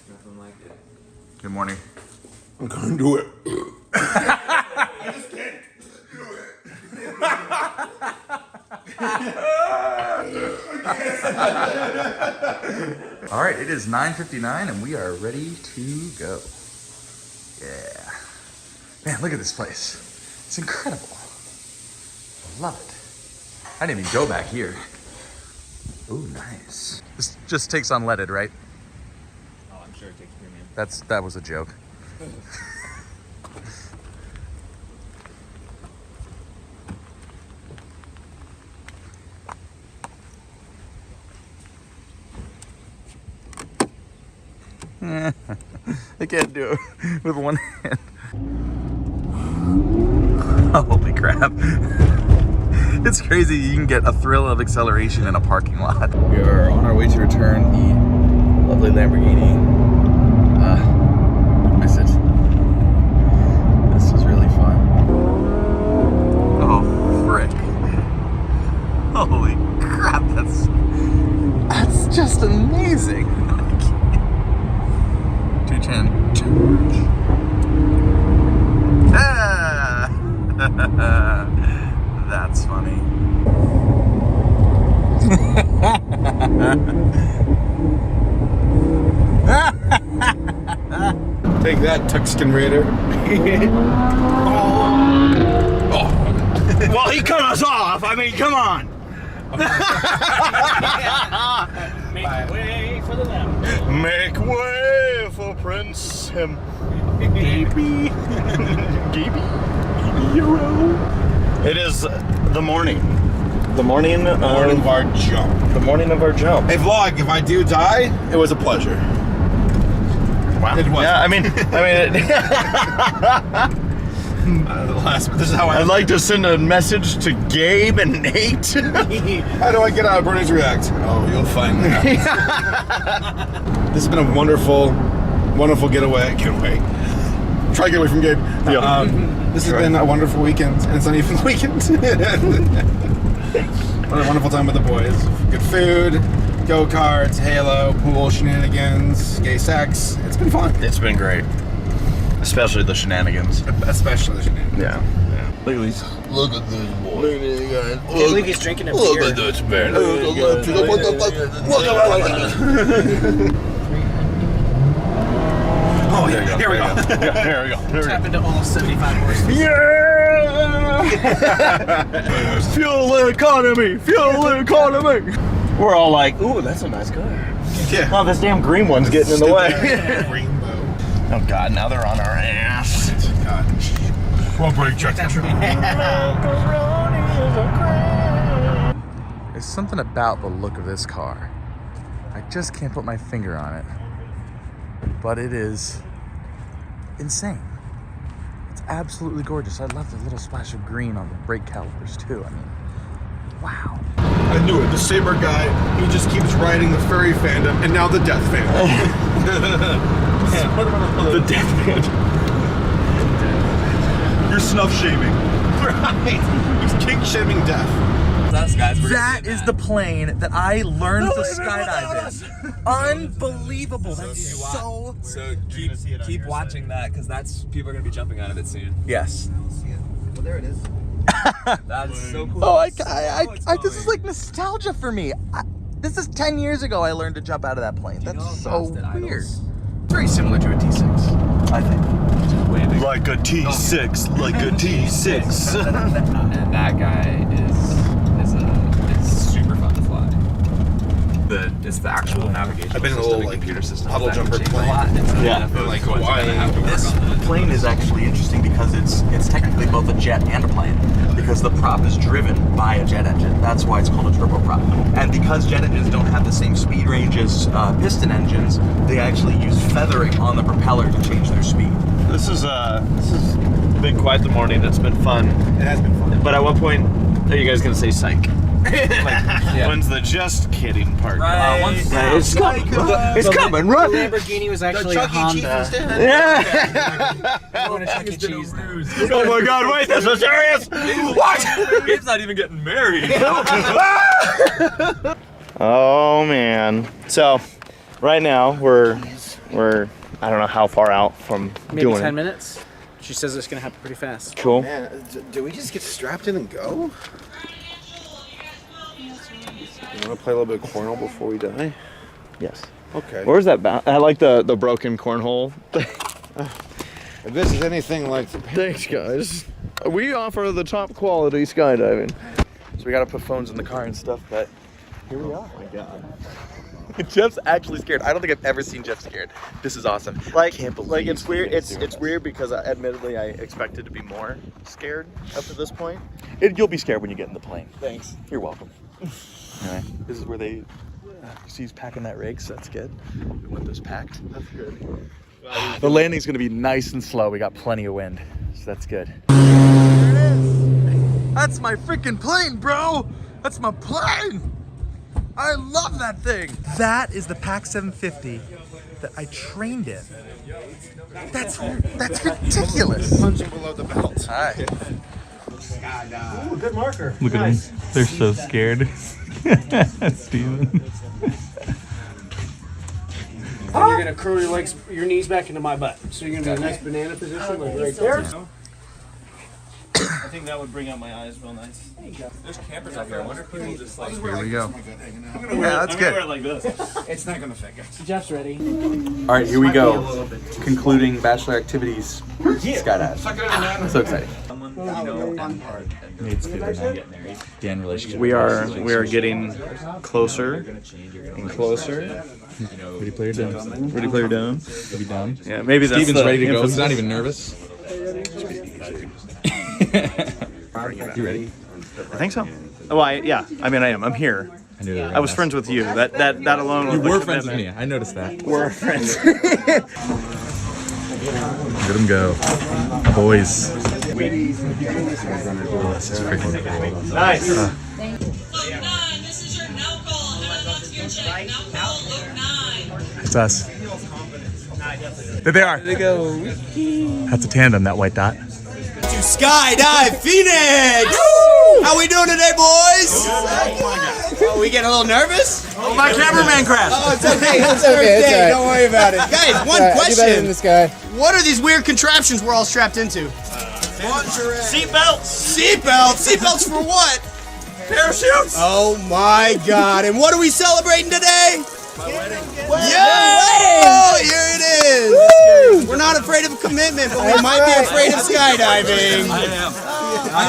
Nothing like it. Good morning. I'm gonna do it. I just can't do it. All right, it is 9:59 and we are ready to go. Yeah. Man, look at this place. It's incredible. I love it. I didn't even go back here. Ooh, nice. This just takes unleaded, right? Oh, I'm sure it takes premium. That was a joke. I can't do it with one hand. Holy crap. It's crazy you can get a thrill of acceleration in a parking lot. We are on our way to return the lovely Lamborghini. Miss it. This was really fun. Oh, frick. Holy crap, that's just amazing. 210 charge. Ah! That's funny. Take that, Tuxkin Raider. Oh. Well, he cut us off. I mean, come on. Make way for the Lambo. Make way for Prince Gaby. Gaby? Hero. It is the morning. The morning of our jump. The morning of our jump. Hey, vlog, if I do die, it was a pleasure. Wow. It was. Yeah, I mean, this is how I'd like to send a message to Gabe and Nate. How do I get out of Bernie's React? Oh, you'll find out. This has been a wonderful, wonderful getaway. Try to get away from Gabe. Yeah. This has been a wonderful weekend, and it's not even a weekend. What a wonderful time with the boys. Good food, go-karts, Halo, pool shenanigans, gay sex. It's been fun. It's been great. Especially the shenanigans. Especially the shenanigans. Yeah. Look at these. Look at this boy. Look at these guys. I can't believe he's drinking a beer. Look at this man. What the fuck? Oh, here we go. Here we go. Tap into all 75 horses. Yeah! Fuel economy! Fuel economy! We're all like, ooh, that's a nice car. Yeah. Oh, this damn green one's getting in the way. Rainbow. Oh God, now they're on our ass. God. Well, brake check. There's something about the look of this car. I just can't put my finger on it. But it is insane. It's absolutely gorgeous. I love the little splash of green on the brake calipers too. I mean, wow. I knew it. The Saber guy, he just keeps riding the furry fandom, and now the death fandom. The death band. You're snuff shaming. Right. He's kink shaming death. Us guys, That is the plane that I learned to skydive in. Unbelievable. That's so... So keep watching that, because people are gonna be jumping out of it soon. Yes. Well, there it is. That's so cool. Oh, this is like nostalgia for me. This is 10 years ago I learned to jump out of that plane. That's so weird. It's very similar to a T6, I think. Way bigger. Like a T6, like a T6. And that guy is super fun to fly. It's the actual navigation. I've been in a little, like, computer system. puddle that jumper change a plane. lot. Yeah. Like Hawaii. This plane is actually interesting because it's technically both a jet and a plane, because the prop is driven by a jet engine. That's why it's called a turboprop. And because jet engines don't have the same speed range as piston engines, they actually use feathering on the propeller to change their speed. This has been quite the morning. It's been fun. It has been fun. But at what point are you guys gonna say psych? When's the just kidding part? Right. It's coming. It's coming, The right? Lamborghini was actually a Honda. Yeah. I want a Chuck E. Cheese now. Oh my God! Wait, this is serious. What? Gabe's not even getting married. Oh man. So, right now we're We're, I don't know how far out from Maybe doing 10 it. minutes. She says it's gonna happen pretty fast. Cool. Man, do we just get strapped in and go? You want to play a little bit of cornhole before we die? Yes. Okay. Where's that I like the broken cornhole. If this is anything like the... Thanks, guys. We offer the top quality skydiving. So we gotta put phones in the car and stuff, but here we are. Oh my God. Jeff's actually scared. I don't think I've ever seen Jeff scared. This is awesome. Like it's weird. It's weird because admittedly I expected to be more scared up to this point. You'll be scared when you get in the plane. Thanks. You're welcome. Anyway, this is where they he's packing that rig, so that's good. We want those packed. That's good. The landing's gonna be nice and slow. We got plenty of wind, so that's good. There it is. That's my freaking plane, bro. That's my plane. I love that thing. That is the PAC 750 that I trained in. That's ridiculous. Punching below the belt. Hi. Ooh, good marker. Look at them. They're so scared. Steven. And you're gonna curl your legs, your knees back into my butt. So you're gonna be in a nice banana position, like right there. I think that would bring out my eyes real nice. There's campers out here. I wonder if people just like. Here we go. Yeah, that's good. Wear it like this. It's not going to fit, guys. Jeff's ready. All right, here we go. Concluding Bachelor activities. Skydive. So exciting. Dan relationship. We are getting closer and closer. Ready player down. Ready player down. Ready down. Yeah, maybe that's Steven's the ready to go. emphasis. He's not even nervous. You ready? I think so. Well, I am. I'm here. I knew that. I was friends with you. That alone was You the were friends with commitment. me. I noticed that. We're friends. Let him go, boys. Oh, this is freaking cool. Nice. Look 9, this is your now call. Now I'm about to go check. Now call, look 9. It's us. There they are. There they go. That's a tandem. That white dot. To Skydive Phoenix! How we doing today, boys? Oh, we getting a little nervous? Oh, my cameraman crashed. Oh, it's okay. It's okay. Don't worry about it. Guys, one question. What are these weird contraptions we're all strapped into? Seatbelts. Seatbelts for what? Parachutes. Oh my God! And what are we celebrating today? My wedding. Yeah! Here it is. We're not afraid of commitment, but we might be afraid of skydiving.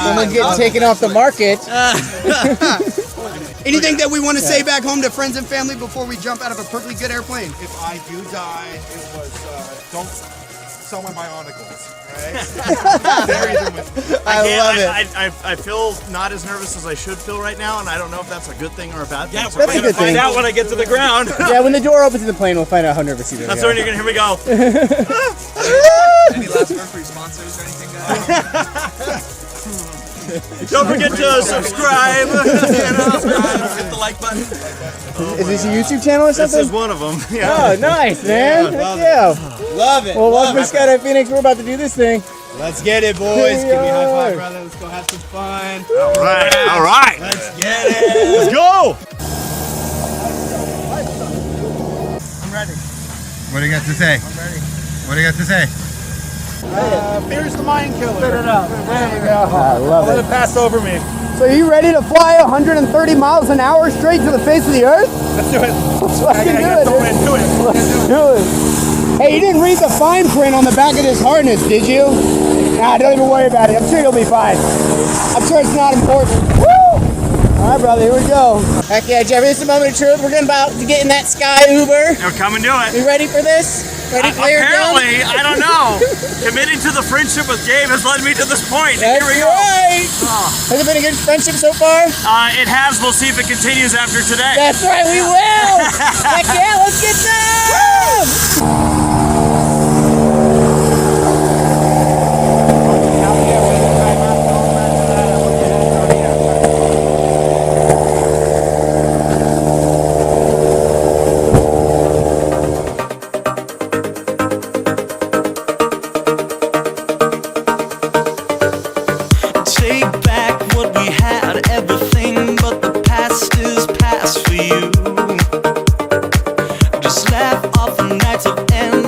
Someone's getting taken off the market. Anything that we want to say back home to friends and family before we jump out of a perfectly good airplane? If I do die, it was, don't sell my bionicles, right? Bury them with I love it. I feel not as nervous as I should feel right now, and I don't know if that's a good thing or a bad thing. That's a good Find thing. out when I get to the ground. Yeah, when the door opens in the plane, we'll find out how nervous you are. That's when you're gonna hear me go. Any last word for your sponsors or anything, guys? Don't forget to subscribe. Hit the like button. Is this a YouTube channel or This something? is one of them. Yeah. Oh, nice, man. Heck yeah. Love it. Well, welcome to Skydive Phoenix. We're about to do this thing. Let's get it, boys. Give me a high five, brother. Let's go have some fun. All right. Let's get it. Let's go. I'm ready. What do you got to say? I'm ready. What do you got to say? Fear's the mind killer. Spit it out. There you go. I love Let it. it pass over me. So are you ready to fly 130 miles an hour straight to the face of the earth? Let's do it. Let's fucking do it. Go in, do it. Let's do it. Hey, you didn't read the fine print on the back of this harness, did you? Nah, don't even worry about it. I'm sure you'll be fine. I'm sure it's not important. Woo! All right, brother, here we go. Heck yeah, Jeffrey, this is the moment of truth. We're about to get in that sky Uber. Now come and do it. You ready for this? Ready, clear, Apparently, I don't know. Committing to the friendship with Gabe has led me to this point. That's Here we go. right. Has it been a good friendship so far? It has. We'll see if it continues after today. That's right, we will. Heck yeah, let's get down. Take back what we had, everything but the past is past for you. Just laugh off the nights of endless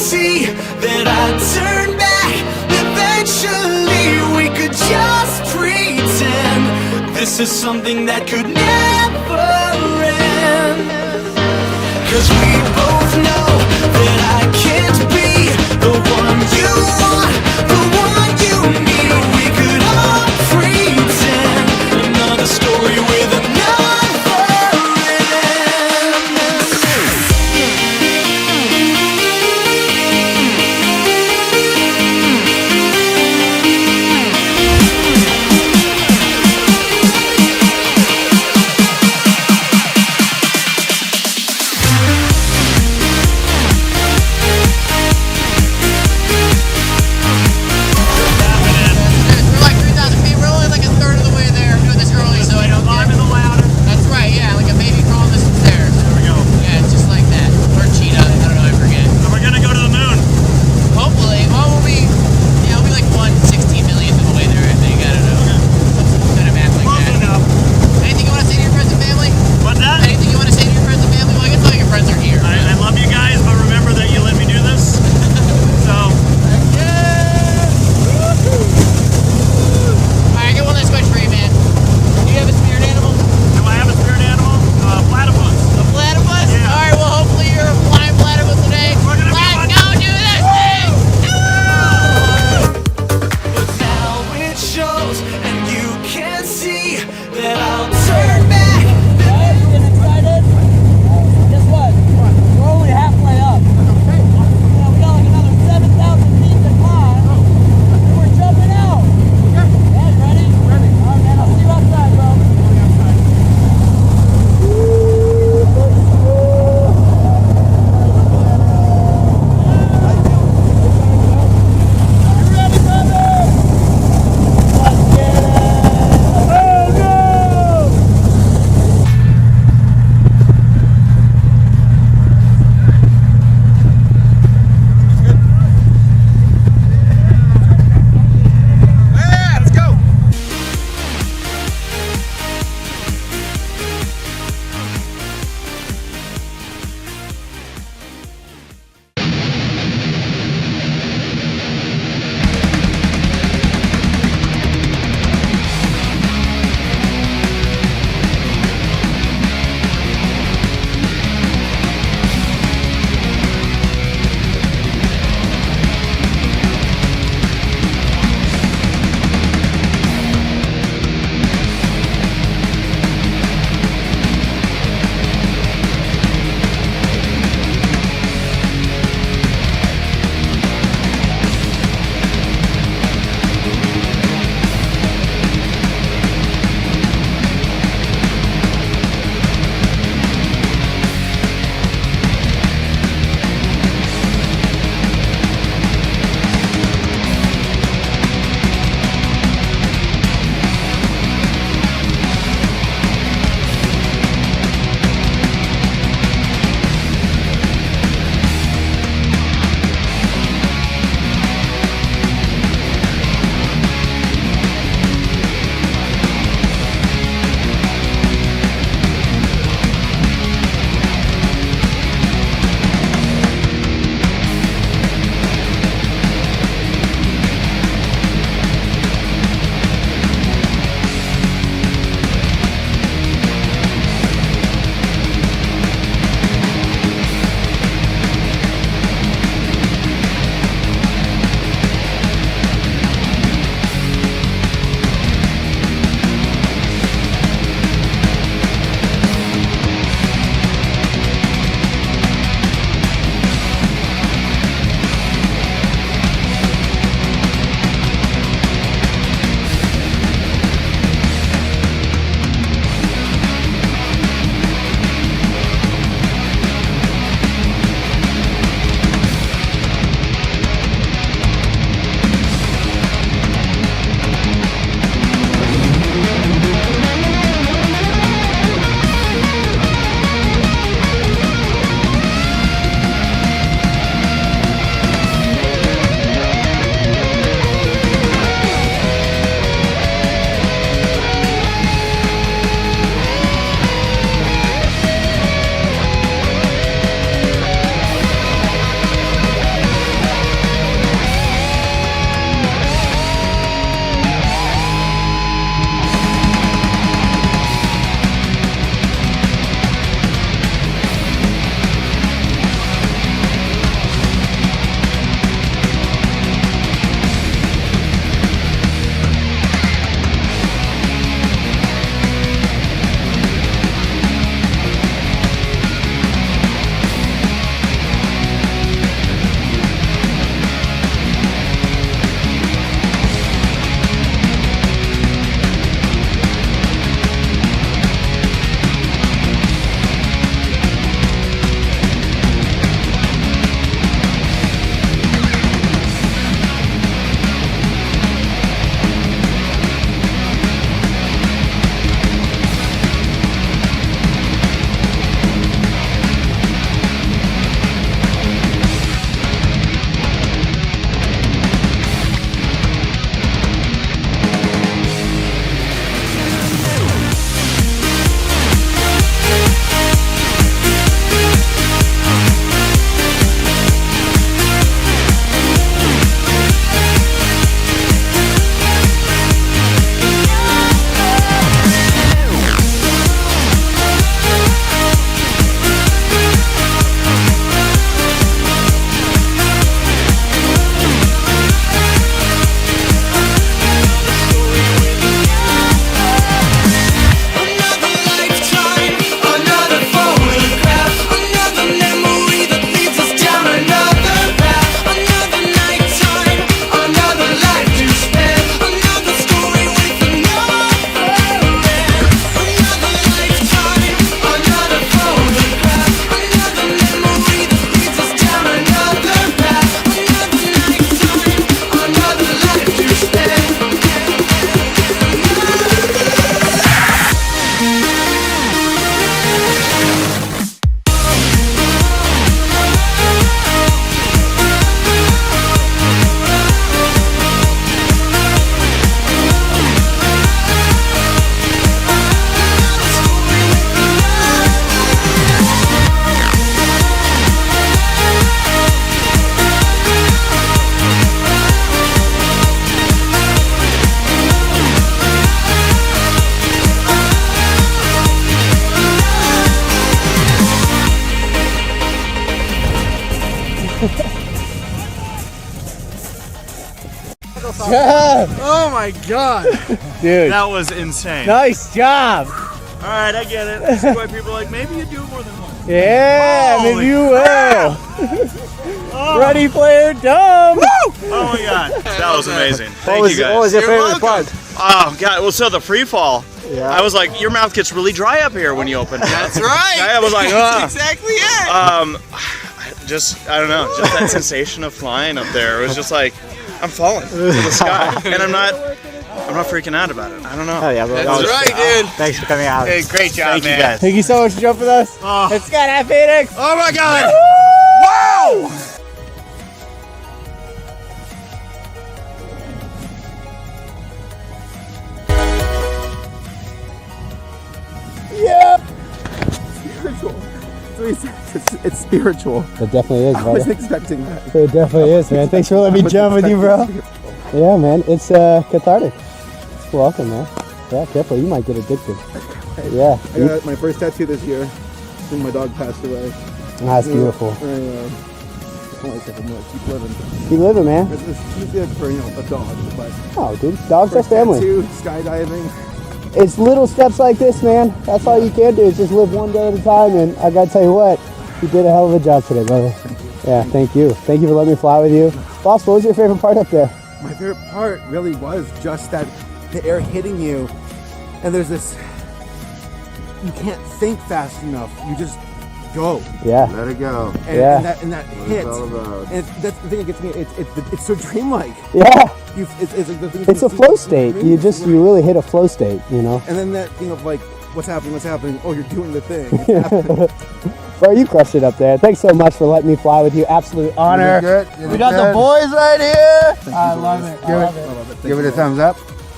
see that I'd turn back. Eventually we could just pretend this is something that could never end. 'Cause we both know that I can't be the one you want, the one you need. We could all pretend another story with another end. Oh my god. Dude, That was insane. nice job. All right, I get it. This is why people are like, maybe you do more than one. Yeah, maybe you will. Ready Player Dumb. Oh my god, that was amazing. Thank you guys. What was your favorite part? Oh god, well, so the free fall. Yeah. I was like, your mouth gets really dry up here when you open. That's right. I was like, That's exactly it. I don't know, just that sensation of flying up there. It was just like, I'm falling to the sky, and I'm not freaking out about it. I don't know. Oh yeah, bro. That's right, dude. Thanks for coming out. Hey, great job, Thank you man. guys. Thank you so much for jumping with us. It's Skydive Phoenix. Oh my god. Wow! Yep. It's spiritual. It definitely is, I brother. wasn't expecting that. It definitely is, man. Thanks for letting me jump with you, bro. Yeah, man. It's cathartic. Welcome, man. Yeah, careful. You might get addicted. I Yeah. got my first tattoo this year when my dog passed away. That's beautiful. I don't like that much. Keep living. Keep living, man. It's too good for, you know, a dog. But Oh, dude. Dogs are first family. tattoo, skydiving. It's little steps like this, man. That's all you can do is just live one day at a time. And I gotta tell you what, you did a hell of a job today, brother. Yeah, thank you. Thank you for letting me fly with you. Boss, what was your favorite part up there? My favorite part really was just that the air hitting you, and there's this, you can't think fast enough. You just go. Yeah. Let it go. And, Yeah. and that hit. all about. And that's the thing that gets me. It's so dreamlike. Yeah. It's like the thing. It's a flow state. You really hit a flow state, you know? And then that thing of like, what's happening? Oh, you're doing the thing. It's happening. Bro, you crushed it up there. Thanks so much for letting me fly with you. Absolute honor. We got the boys right here. I love it. I love it. Give it a thumbs up.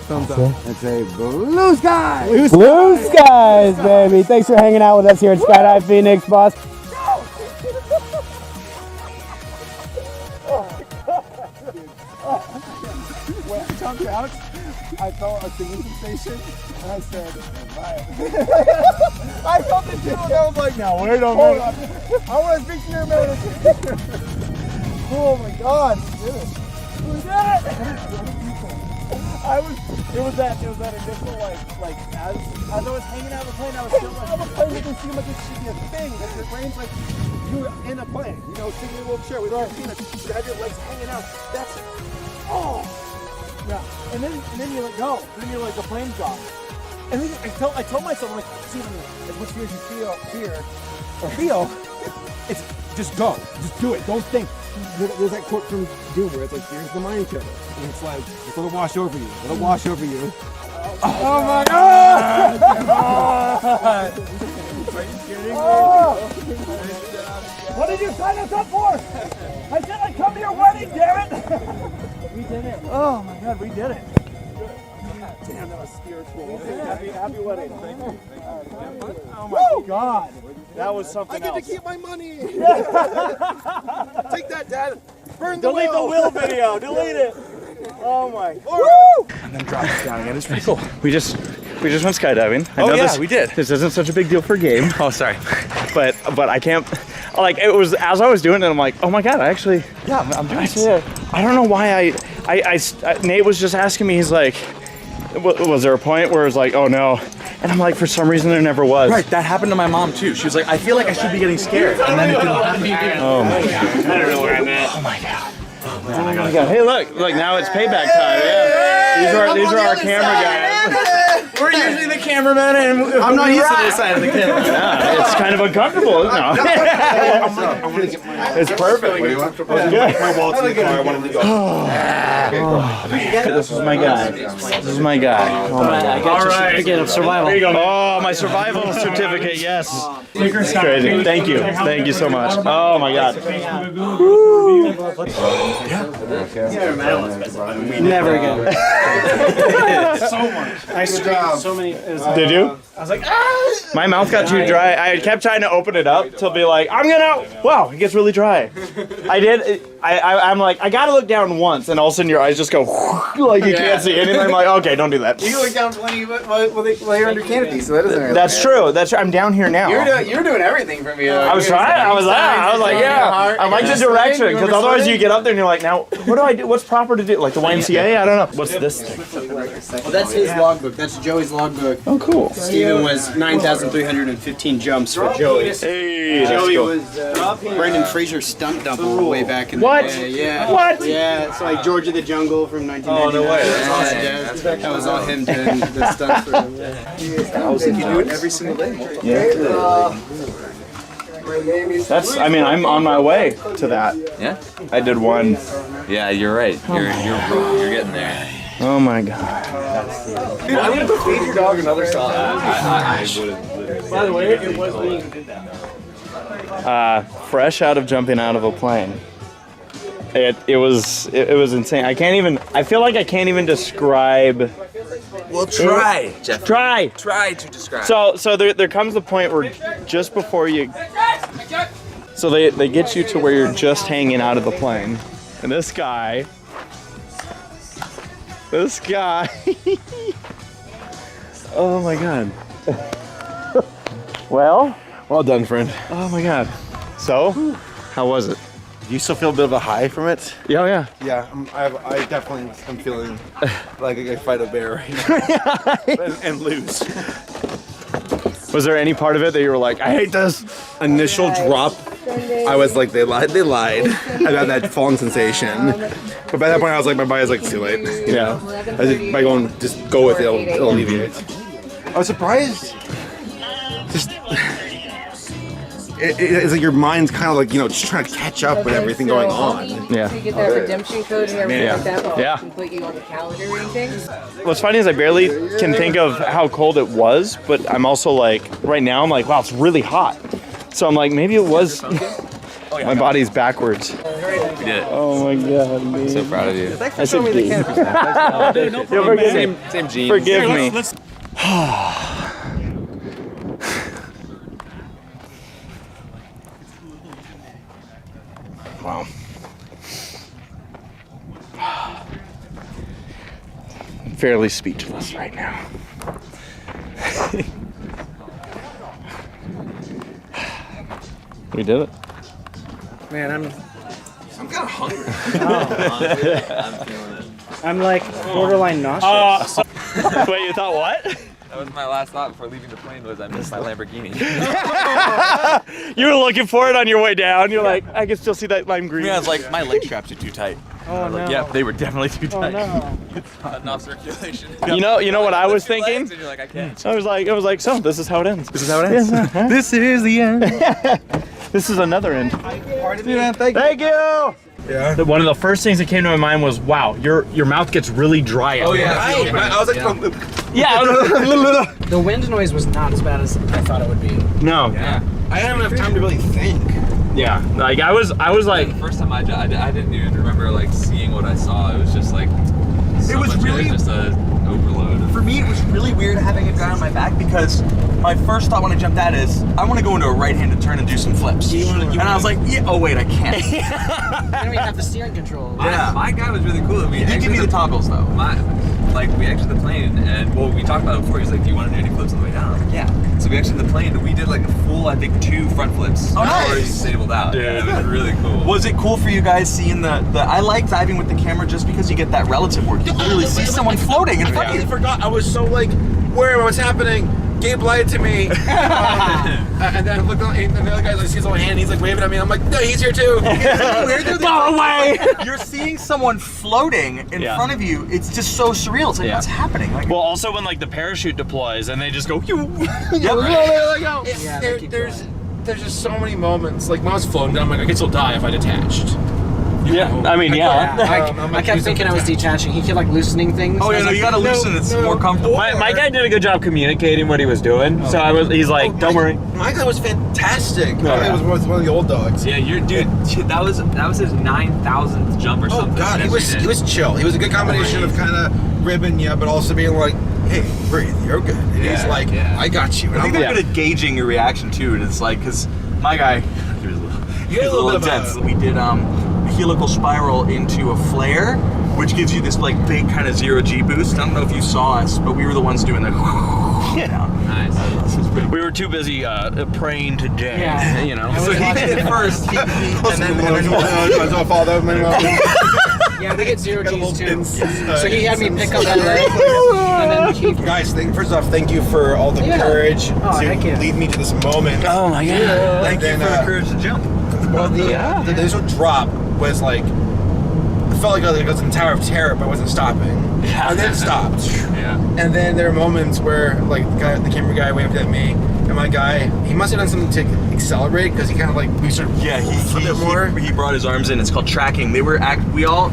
Thumbs up. It's a blue sky. Blue skies, baby. Thanks for hanging out with us here at Skydive Phoenix, boss. When I jumped out, I felt a singing sensation, and I said, bye. I felt it too, and I was like, now wait a minute. I want to speak to your manager. Oh my god, we did it. We did it! It was that initial, like as I was hanging out of the plane, I was still like, the plane doesn't seem like it should be a thing, because your brain's like, you're in a plane, you know, sitting in a little chair with your feet, you have your legs hanging out, that's it. Oh! Yeah, and then you let go. Then you're like, the plane's gone. And then I told myself, I'm like, see, as much fear as you feel, it's just go, just do it, don't think. There's that quote from Doom where it's like, here's the mind killer. And it's like, just let it wash over you. Let it wash over you. Oh my god! Are you kidding me? What did you sign us up for? I said I'd come to your wedding, damn it! We did it. Oh my god, we did it. Damn, that was spiritual. Happy wedding. Thank you. Oh my god. That was something else. I get to keep my money. Take that, Dad. Burn the Delete the will video. Delete it. Oh my. Woo! And then drop it down again. It's pretty cool. We just went skydiving. I Oh, know yeah, we did. This isn't such a big deal for Gabe. Oh, sorry. But I can't, like, it was, as I was doing it, I'm like, oh my god, I actually, Yeah, I'm doing it. I don't know why Nate was just asking me, he's like, was there a point where it was like, oh no? And I'm like, for some reason there never was. Right, that happened to my mom too. She was like, I feel like I should be getting scared. And then it didn't happen. Oh my god. I don't know where I'm at. Oh my god. Oh my god. Hey, look, now it's payback time. Yeah. These are our camera guys. We're usually the cameraman, and I'm not used to this side of the camera. Yeah, it's kind of uncomfortable. No. It's perfect. My wallet's in the car. I wanted to go. This is my guy. This is my guy. Oh my god. All right. Certificate of survival. There you go. Oh, my survival certificate. Yes. It's crazy. Thank you. Thank you so much. Oh my god. Never again. So much. Nice job. So many. Did you? I was like, ah! My mouth got too dry. I kept trying to open it up to be like, I'm gonna. Wow, it gets really dry. I did. I'm like, I gotta look down once, and all of a sudden your eyes just go like you can't see anything. I'm like, okay, don't do that. You look down plenty while you're under canopy, so that doesn't really That's true. That's true. I'm down here now. You're doing everything from here. I was trying. I was like, yeah. I like the direction because otherwise you get up there and you're like, now what do I do? What's proper to do? Like the YMCA? I don't know. What's this thing? Well, that's his logbook. That's Joey's logbook. Oh, cool. Steven was 9,315 jumps for Joey. Hey, Joey was Brendan Fraser's stunt double way back in the day. Yeah. What? Yeah, it's like Georgia the Jungle from 1999. Oh, no way. That's awesome. That was all him doing the stunt for him. I was thinking you do it every single day. That's. I mean, I'm on my way to that. Yeah? I did one. Yeah, you're right. You're getting there. Oh my god. Dude, I'm gonna go feed your dog another song. I would have literally. By the way, it was me who did that. Fresh out of jumping out of a plane. It was insane. I feel like I can't even describe. Well, try, Jeff. Try to describe. So there comes the point where just before you. So they get you to where you're just hanging out of the plane, and this guy. Oh my god. Well done, friend. Oh my god. So, how was it? Do you still feel a bit of a high from it? Yeah, yeah. Yeah, I definitely am feeling like I could fight a bear right now and lose. Was there any part of it that you were like, I hate this? Initial drop, I was like, they lied. I got that falling sensation. But by that point, I was like, my body's like, it's too late. You know? I was by going, just go with it, it'll alleviate. I was surprised. Just, it's like your mind's kind of like, just trying to catch up with everything going on. Yeah. So you get that redemption code and everything Yeah. like that, but Yeah. can put you on the calendar and things. What's funny is I barely can think of how cold it was, but I'm also like, right now I'm like, wow, it's really hot. So I'm like, maybe it was, my body's backwards. We did it. Oh my god, man. I'm so proud of you. I said Gabe. Forgive me. Same jeans. Forgive me. Wow. I'm fairly speechless right now. We did it. Man, I'm kind of hungry. I'm feeling it. I'm like borderline nauseous. Wait, you thought what? That was my last thought before leaving the plane was I missed my Lamborghini. You were looking for it on your way down. You're like, I can still see that lime green. I was like, my leg straps are too tight. Oh no. Yeah, they were definitely too tight. No. It's not enough circulation. You know what I was thinking? And you're like, I can't. I was like, so this is how it ends. This is how it ends. This is the end. This is another end. Thank you. Yeah. One of the first things that came to my mind was, wow, your mouth gets really dry. Oh yeah. I was like, Yeah. The wind noise was not as bad as I thought it would be. No. Yeah. I didn't have time to really think. Yeah. Like I was like, The first time I didn't even remember like seeing what I saw. It was just like so It was much, really- just a overload. For me, it was really weird having a guy on my back because my first thought when I jumped out is, I want to go into a right-handed turn and do some flips. And I was like, yeah, oh wait, I can't. You don't even have the steering control. Yeah. My guy was really cool. He did give me the toggles though. We exited the plane and we talked about it before. He's like, do you want to do any flips on the way down? I'm like, yeah. So we exited the plane and we did like a full, I think, 2 front flips. Oh, before he nice. disabled out. Yeah, it was really cool. Was it cool for you guys seeing the I like diving with the camera just because you get that relative work. You literally see someone floating in front of I you. forgot. I was so like, where was happening? Gabe lied to me. And then I looked on, and the other guy like sees my hand. He's like waving at me. I'm like, no, he's here too. Go away! You're seeing someone floating in Yeah. front of you. It's just so surreal. It's like, Yeah. what's happening? Like, well, also when like the parachute deploys and they just go, There's just so many moments. Like when I was floating down, I'm like, I could still die if I detached. yeah. I mean, yeah. I kept thinking I was detaching. He kept like loosening things. oh yeah, no, you gotta loosen. It's more comfortable. My guy did a good job communicating what he was doing. So he's like, don't worry. My guy was fantastic. yeah. It was one of the old dogs. Yeah, that was his 9,000th jump or Oh something. God, he Yes, was chill. He was a good combination of kind of ribbing you, but also being like, hey, breathe, you're good. And he's like, I got you. And I think I'm they're like, good at gauging your reaction too. And it's like, cause my guy, he was a little little bit of intense. We did helical spiral into a flare, which gives you this like big kind of 0G boost. I don't know if you saw us, but we were the ones doing the Nice. We were too busy praying to Jay. Yeah. You know. So he did it first. And then Yeah, we get 0Gs too. So he had me pick up that leg, and then keep. Guys, first off, thank you for all the courage heck to yeah. lead me to this moment. Oh my God. thank you for the courage to jump. Well, the initial drop was like, I felt like I was in the Tower of Terror, but I wasn't stopping. And then stopped. Yeah. And then there are moments where, like, the camera guy waved at me, and my guy, he must have done something to accelerate because he kind of like boosted a bit more. He brought his arms in. It's called tracking. They were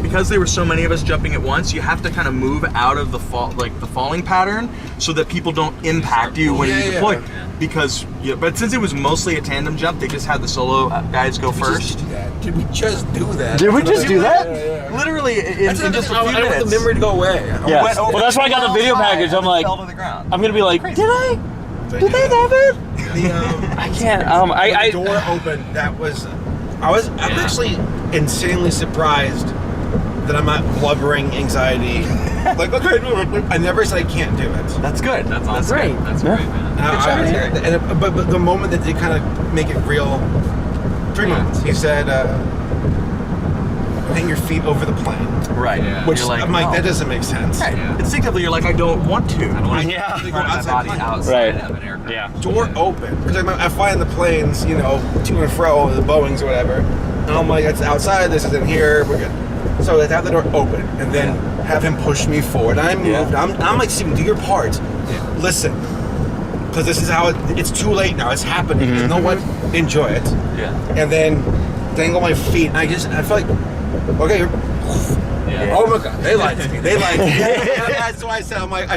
because there were so many of us jumping at once. You have to kind of move out of the falling pattern so that people don't impact you when you deploy. Because but since it was mostly a tandem jump, they just had the solo guys go first. Did we just do that? Did we just do that? Yeah. Literally in just a few I want minutes. the memory to go away. Yeah. Well, that's why I got the video package. I'm like, Fell to the ground. I'm gonna be like, did I? Did that happen? I can't. The door opened. I'm actually insanely surprised that I'm not blubbering anxiety. Like, okay, I never said I can't do it. That's good. That's awesome. That's great. That's great, man. But the moment that they kind of make it real, 3 moments. He said, hang your feet over the plane. Right. Yeah. Which You're like, I'm like, no. that doesn't make sense. Right. Yeah. Instinctively, you're like, I don't want to. I don't want to Yeah. put my body outside Right. of an aircraft. Yeah. Door open. Because I fly in the planes, to and fro, the Boeings or whatever. And I'm like, it's outside, this is in here, we're good. So let's have the door open and then have him push me forward. I moved. I'm like, Steven, do your part. Listen. Because this is how it's too late now. It's happening. You know what? Enjoy it. Yeah. And then dangle my feet. And I feel like, okay, Yeah. oh my God, they lied to me. They lied to me. That's why I said, I'm like,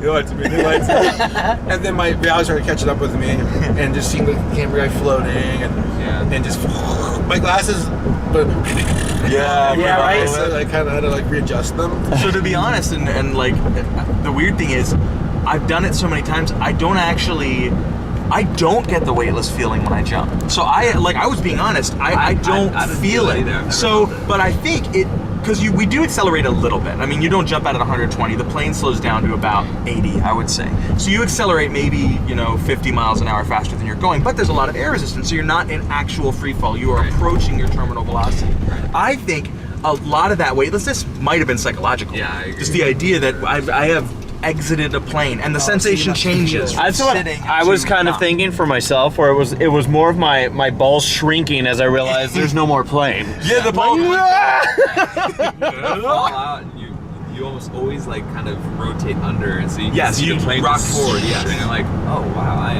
they lied to me. They lied to me. And then my reality started catching up with me and just seeing the camera guy floating and just my glasses. Yeah, right. So I kind of had to like readjust them. So to be honest, and like the weird thing is, I've done it so many times. I don't get the weightless feeling when I jump. So I was being honest. I don't feel it. Either. So, but I think because we do accelerate a little bit. I mean, you don't jump out at 120. The plane slows down to about 80, I would say. So you accelerate maybe 50 miles an hour faster than you're going, but there's a lot of air resistance, so you're not in actual free fall. You are approaching your terminal velocity. I think a lot of that weightlessness might have been psychological. Yeah, I agree. Just the idea that I have exited a plane and the sensation changes. That's what I was kind of thinking for myself, where it was more of my balls shrinking as I realized there's no more plane. Yeah, the ball. You fall out and you almost always like kind of rotate under and so you can see you the plane rock just forward. and you're like, oh wow, I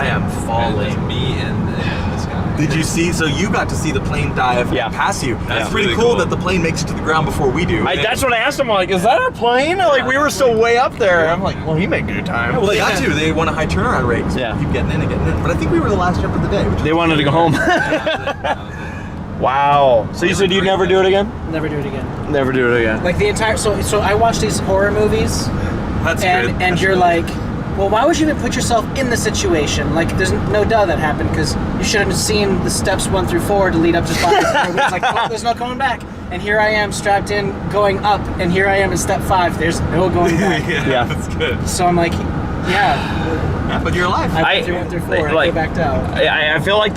am falling. There's me and this guy. Did you see? So you got to see the plane dive past you. That's pretty really cool cool. that the plane makes it to the ground before we do. That's what I asked him. I'm like, is that our plane? Like, we were still way up there. I'm like, well, he made good time. Well, they got to. They won a high turnaround rate. So keep getting in and getting in. But I think we were the last jump of the day. They wanted to go home. Wow. So you said you'd never do it again? Never do it again. Never do it again. Like the entire. So I watch these horror movies. That's and good. And you're like, well, why would you even put yourself in the situation? Like, there's no duh that happened because you should have seen the steps 1 through 4 to lead up to 5. It's like, oh, there's no coming back. And here I am strapped in, going up, and here I am in step 5. There's no going back. Yeah, that's good. So I'm like, yeah. But you're alive. I went through 1 through 4. I go back out. I feel like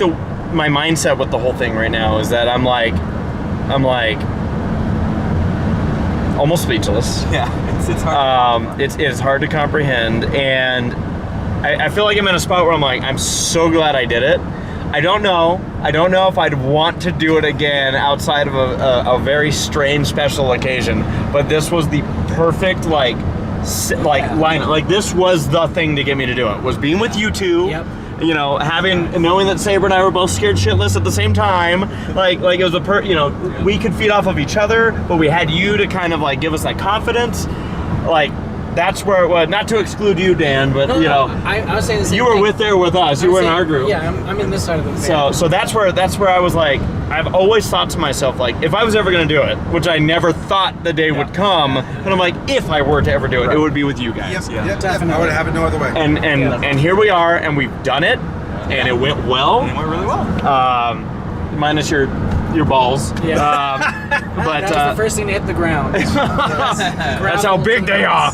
my mindset with the whole thing right now is that I'm like almost speechless. Yeah, it's hard. It's hard to comprehend, and I feel like I'm in a spot where I'm like, I'm so glad I did it. I don't know if I'd want to do it again outside of a very strange special occasion, but this was the perfect line. Like, this was the thing to get me to do it. Was being with you two. Yep. Knowing that Saber and I were both scared shitless at the same time, like it was we could feed off of each other, but we had you to kind of like give us that confidence. Like, that's where it was. Not to exclude you, Dan, but I was saying the same you were thing. there with us. You were in our group. Yeah, I'm in this side of the fan. So that's where I was like, I've always thought to myself, like, if I was ever going to do it, which I never thought the day would come, but I'm like, if I were to ever do it, it would be with you guys. Yep, definitely. I would have it no other way. And here we are, and we've done it, and it went well. It went really well. Minus your your balls. Yeah. But that was the first thing to hit the ground. that's how big they are.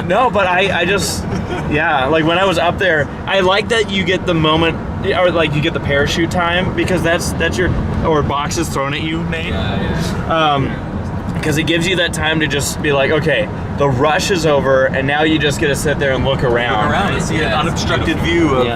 No, but I just, yeah, like when I was up there, I like that you get the moment, or like you get the parachute time, because that's your, or boxes thrown at you, Nate. Because it gives you that time to just be like, okay, the rush is over, and now you just get to sit there and look around. Look around and see an unobstructed view of.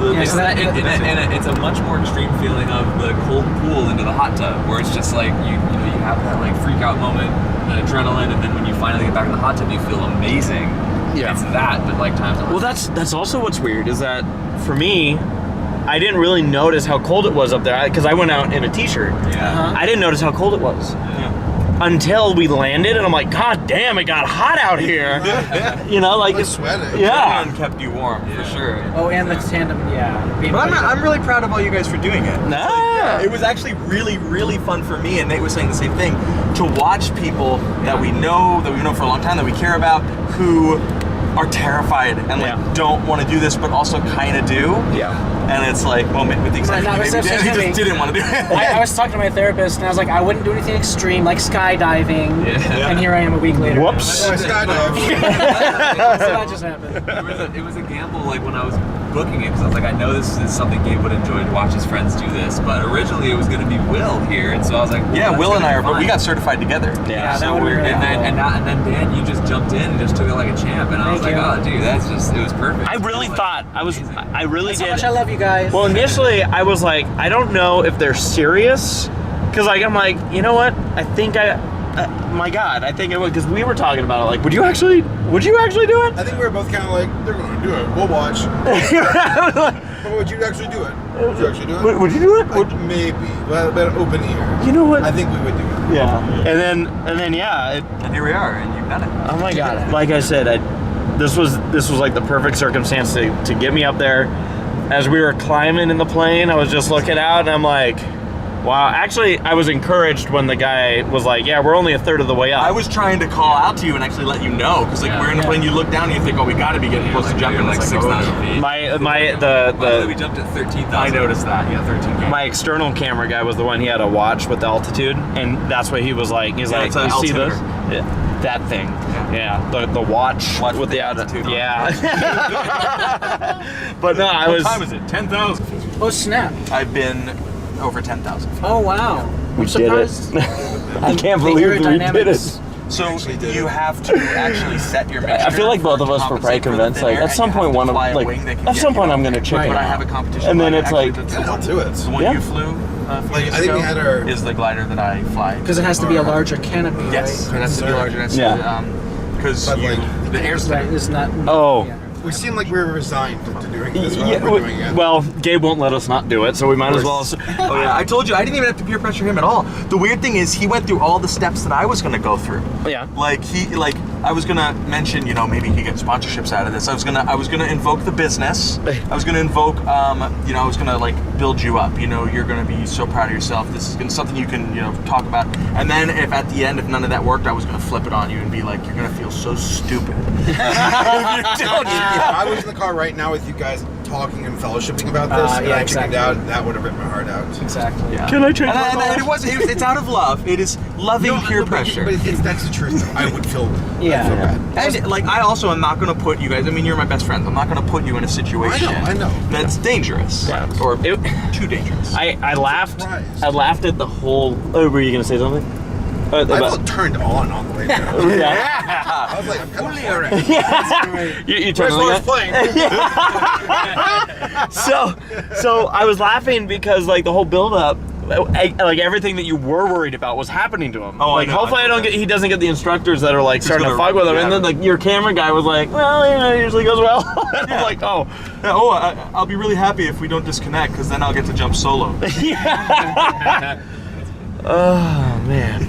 It's a much more extreme feeling of the cold pool into the hot tub, where it's just like you have that like freak out moment, and adrenaline, and then when you finally get back in the hot tub, you feel amazing. Yeah, it's that, but like times. Well, that's also what's weird is that for me, I didn't really notice how cold it was up there because I went out in a t-shirt. Yeah. I didn't notice how cold it was. Until we landed, and I'm like, God damn, it got hot out here. You know, like it's sweating. Yeah. And kept you warm for sure. Oh, and the tandem, But I'm really proud of all you guys for doing it. Nah. It was actually really, really fun for me, and Nate was saying the same thing, to watch people that we know for a long time, that we care about, who are terrified and like don't want to do this, but also kind of do. Yeah. And it's like, well, with the exception of maybe Dan, he just didn't want to do it. I was talking to my therapist, and I was like, I wouldn't do anything extreme, like skydiving. Yeah. And here I am a week later. Whoops. So that just happened. It was a gamble, like when I was booking it, because I was like, I know this is something Gabe would enjoy, to watch his friends do this. But originally it was going to be Will here, and so I was like, well, Will and I are, but we got certified together. Yeah, that would be really cool. and then Dan, you just jumped in and just took it like a champ, and I was like, oh, dude, it was perfect. I really thought I really did. How much I love you guys. Well, initially I was like, I don't know if they're serious, because like I'm like, you know what? I think my God, I think it would, because we were talking about it. Like, would you actually do it? I think we were both kind of like, they're going to do it. We'll watch. But would you actually do it? Would you actually do it? Would you do it? Like, maybe, but open ear. You know what? I think we would do it. Yeah. And then yeah. And here we are, and you've done it. Oh my God! Like I said, this was like the perfect circumstance to get me up there. As we were climbing in the plane, I was just looking out, and I'm like, wow. Actually, I was encouraged when the guy was like, yeah, we're only a third of the way up. I was trying to call out to you and actually let you know, because like we're in the plane, you look down and you think, oh, we got to be getting close to jumping like 6,000 feet. We jumped at 13,000. I noticed that. Yeah, 13K. My external camera guy was the one, he had a watch with the altitude, and that's what he was like. He's like, you see this? Yeah, that thing. Yeah, the watch with the altitude. Yeah. But no, I was. What time is it? 10,000. Oh snap! I've been over 10,000. Oh wow! We I'm did it. surprised. I can't believe we did it. So you have to actually set your mixture. I feel like both of us were probably convinced, like at some point I'm gonna chip it. But I have a competition. And then it's like, I'll do it. the one you flew. Like, I think we had our. Is the glider that I fly. Because it has to be a larger canopy. Yes, right? it has to be larger. Yeah. Because But, like, the airstream Is not. oh. Yeah. We seem like we were resigned to doing this. Yeah, We're doing it. well, Gabe won't let us not do it, so we might as well. Oh yeah, I told you I didn't even have to peer pressure him at all. The weird thing is he went through all the steps that I was gonna go through. Yeah. I was gonna mention, maybe he gets sponsorships out of this. I was gonna invoke the business. I was gonna invoke, I was gonna like build you up. You're gonna be so proud of yourself. This is something you can, talk about. And then if at the end, if none of that worked, I was gonna flip it on you and be like, you're gonna feel so stupid. If I was in the car right now with you guys talking and fellowshipping about this, and I chickened out, that would have ripped my heart out. Exactly. Yeah. Can I change my And it's out of love. It is loving peer pressure. But that's the truth. I would feel. Yeah. And I also am not going to put you guys. I mean, you're my best friends. I'm not going to put you in a situation. I know. That's dangerous, or too dangerous. I laughed. I laughed at the whole. Oh, were you gonna say something? I felt turned on the way down. Yeah. I was like, I'm kind of already. You turned on So I was laughing because like the whole build up, like everything that you were worried about was happening to him. Oh, like hopefully he doesn't get the instructors that are like starting to fuck with him, yeah. and then like your camera guy was like, well, it usually goes well. I'm like, oh, I'll be really happy if we don't disconnect, because then I'll get to jump solo. yeah. Oh man.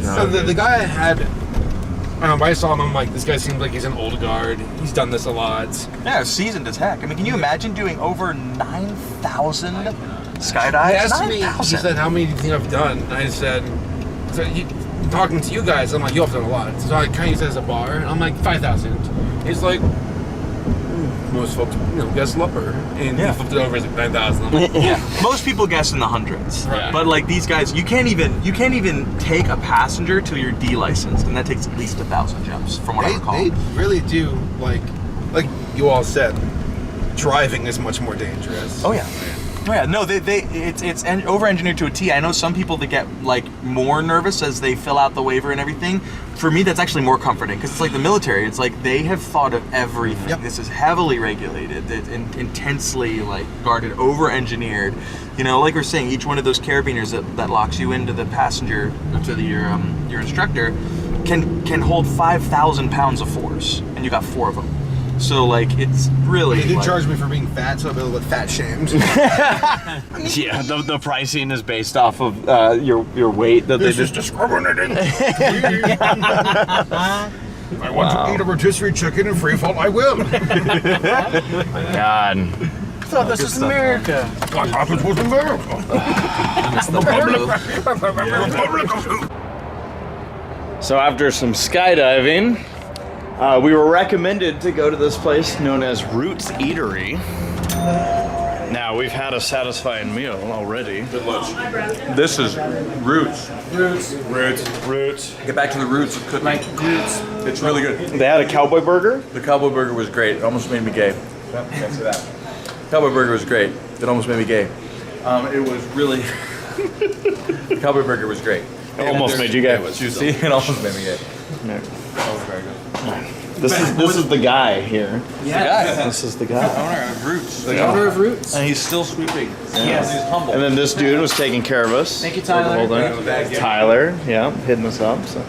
So the guy I had, I saw him, I'm like, this guy seems like he's an old guard. He's done this a lot. Yeah, seasoned as heck. I mean, can you imagine doing over 9,000 skydives? He asked me, he said, how many do you think I've done? And I said, talking to you guys, I'm like, you have done a lot. So I kind of use it as a bar. And I'm like, 5,000. He's like, most folks, guess lower, and Yeah. he flipped it over as like 9,000. Yeah, most people guess in the hundreds, but like these guys, you can't even take a passenger till you're D-licensed, and that takes at least 1,000 jumps, from what I recall. They really do, like you all said, driving is much more dangerous. Oh yeah. Oh yeah, no, it's over-engineered to a T. I know some people that get like more nervous as they fill out the waiver and everything. For me, that's actually more comforting because it's like the military. It's like they have thought of everything. Yep. This is heavily regulated, intensely like guarded, over-engineered. Like we're saying, each one of those carabiners that locks you into the passenger, to your instructor, can hold 5,000 pounds of force, and you got 4 of them. So like it's really. They did charge me for being fat, so I'll be a little bit fat shamed. Yeah, the pricing is based off of your weight. This is discriminating. I want to eat a rotisserie chicken in free fall. I will. My God. I thought this was America. I thought this was America. So after some skydiving, we were recommended to go to this place known as Roots Eatery. Now, we've had a satisfying meal already. Good lunch. This is Roots. Roots. Get back to the roots of cooking. Roots. It's really good. They had a cowboy burger. The cowboy burger was great. It almost made me gay. Can't say that. Cowboy burger was great. It almost made me gay. It was really. The cowboy burger was great. It almost made you gay. See, it almost made me gay. No. That was very good. This is the guy here. Yeah. This is the guy. Owner of Roots. The owner of Roots. And he's still sweeping. Yes. He's humble. And then this dude was taking care of us. Thank you, Tyler. Tyler, yeah, hitting us up. So.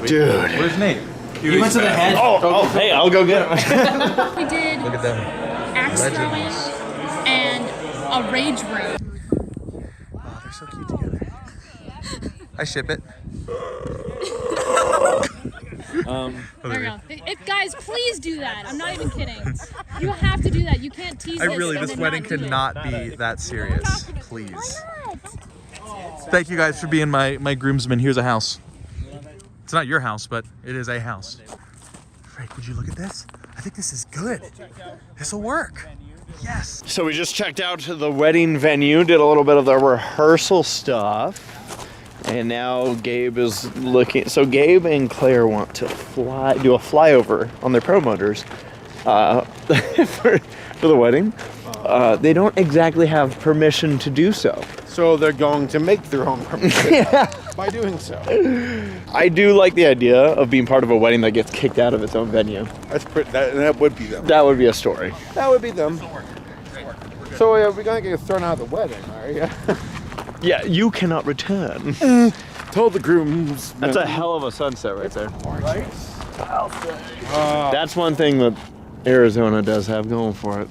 Dude. Where's Nate? He went to the head. Oh, hey, I'll go get him. We did Look at them. axe throwing and a rage room. Oh, they're so cute together. I ship it. There we go. Guys, please do that. I'm not even kidding. You have to do that. You can't tease this. This wedding could not be that serious. Please. Thank you guys for being my groomsmen. Here's a house. It's not your house, but it is a house. Frank, would you look at this? I think this is good. This will work. Yes. So we just checked out the wedding venue, did a little bit of the rehearsal stuff. And now Gabe is looking. So Gabe and Claire want to do a flyover on their pro motors for the wedding. They don't exactly have permission to do so. So they're going to make their own permission by doing so. I do like the idea of being part of a wedding that gets kicked out of its own venue. That's pretty. That would be them. That would be a story. That would be them. So we're gonna get thrown out of the wedding, are you? Yeah, you cannot return. Told the grooms. That's a hell of a sunset right there. Right? That's one thing that Arizona does have going for it.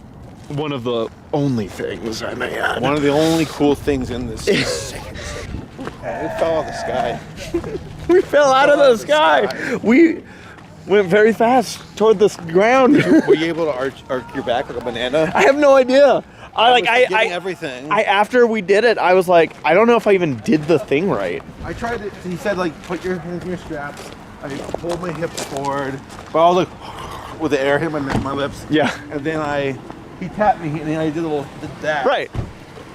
One of the only things, I may add. One of the only cool things in this second city. We fell out of the sky. We fell out of the sky. We went very fast toward the ground. Were you able to arch your back like a banana? I have no idea. I everything. After we did it, I was like, I don't know if I even did the thing right. I tried it. He said, like, put your hands in your straps. I pulled my hips forward, but I was like, with the air hit my lips. Yeah. And then he tapped me, and then I did that. Right.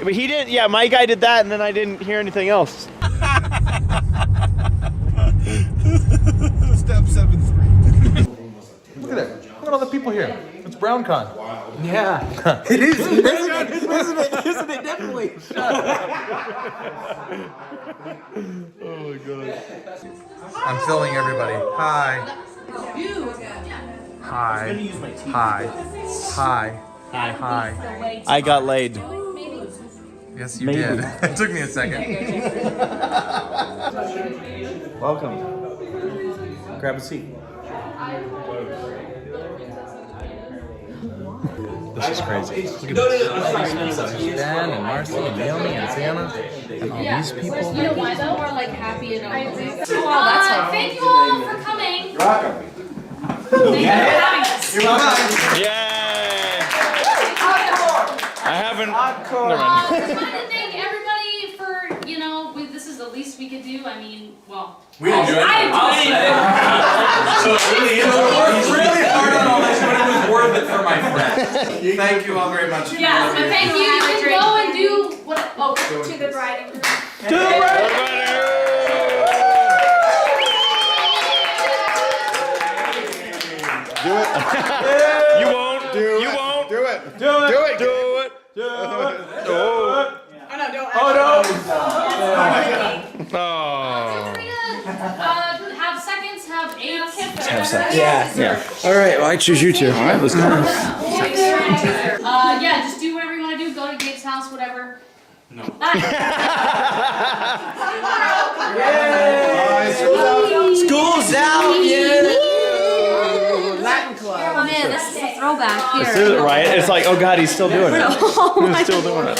But he didn't. Yeah, my guy did that, and then I didn't hear anything else. Step 7-3. Look at it. Look at all the people here. It's BrownCon. Yeah. It is. Isn't it? Definitely. Oh my god. I'm filming everybody. Hi. Hi. Hi. Hi. Hi. I got laid. Yes, you did. It took me a second. Welcome. Grab a seat. This is crazy. Look at this. Dan and Marcy and Naomi and Sienna and all these people. You know why though? We're like happy and all this. Oh, that's helpful. Thank you all for coming. You're welcome. Thank you for having us. You're welcome. Yay! I haven't. I just wanted to thank everybody for, this is the least we could do. I mean, well, We didn't do it. I didn't do anything. So it really is. Worked really hard on all this, but it was worth it for my friend. Thank you all very much. Yes, and thank you. You can go and do what? Oh, to the bride and groom. To the bride. Do it. You won't. Do You it. won't. Do it. Do it. Do it. Do it. Do it. Oh. Oh no, don't. Oh no. Oh. Have seconds, have 8 kids. Have sex. Yeah. All right. Well, I choose you two. All right, let's go. Yeah, just do whatever you want to do. Go to Gabe's house, whatever. No. School's out. Yeah. Latin club. Oh man, this is a throwback here. This is right. It's like, oh god, he's still doing it. Oh my He's still doing it.